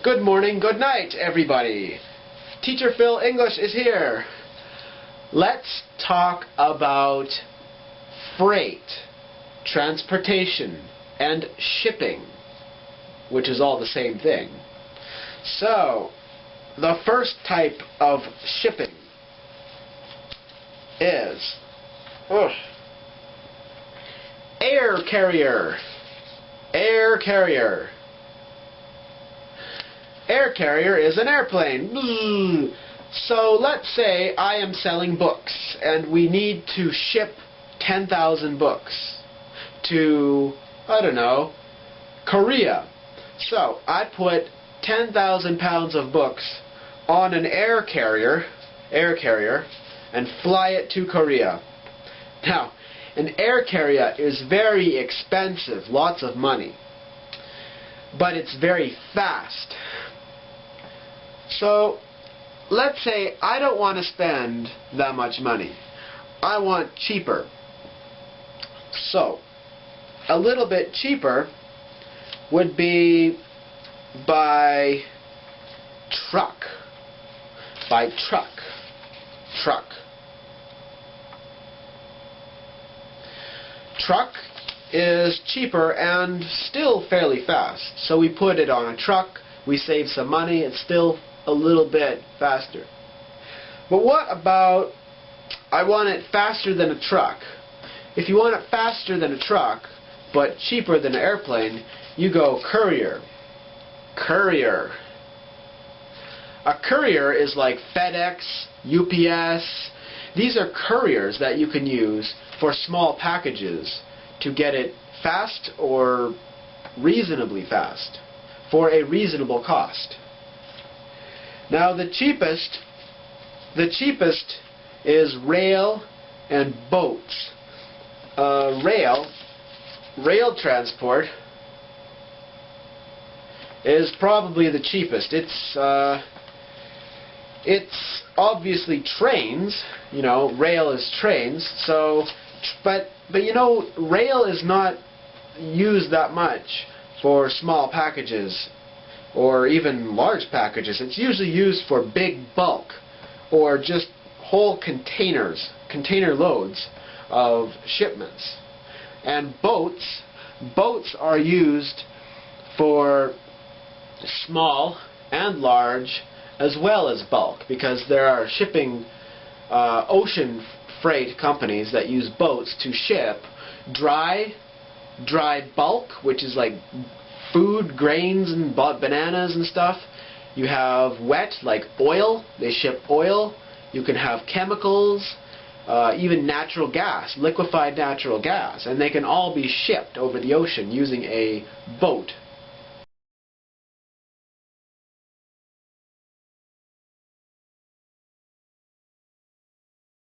Good morning, good night, everybody. Teacher Phil English is here. Let's talk about freight, transportation, and shipping, which is all the same thing. So, the first type of shipping is air carrier. Air carrier. Air carrier is an airplane. So let's say I am selling books and we need to ship 10,000 books to, I don't know, Korea. So I put 10,000 pounds of books on an air carrier, and fly it to Korea. Now, an air carrier is very expensive, lots of money, but it's very fast. So, let's say I don't want to spend that much money. I want cheaper. So, a little bit cheaper would be by truck. By truck. Truck. Truck is cheaper and still fairly fast. So we put it on a truck, we save some money, it's still a little bit faster. But what about, I want it faster than a truck. If you want it faster than a truck, but cheaper than an airplane, you go courier. Courier. A courier is like FedEx, UPS. These are couriers that you can use for small packages to get it fast or reasonably fast for a reasonable cost. Now the cheapest is rail and boats. Rail transport is probably the cheapest. It's obviously trains, you know, rail is trains, so, but you know, rail is not used that much for small packages or even large packages. It's usually used for big bulk or just whole containers, container loads of shipments. And boats are used for small and large as well as bulk, because there are shipping ocean freight companies that use boats to ship dry bulk, which is like food, grains and bananas and stuff. You have wet, like oil, they ship oil. You can have chemicals, even natural gas, liquefied natural gas, and they can all be shipped over the ocean using a boat.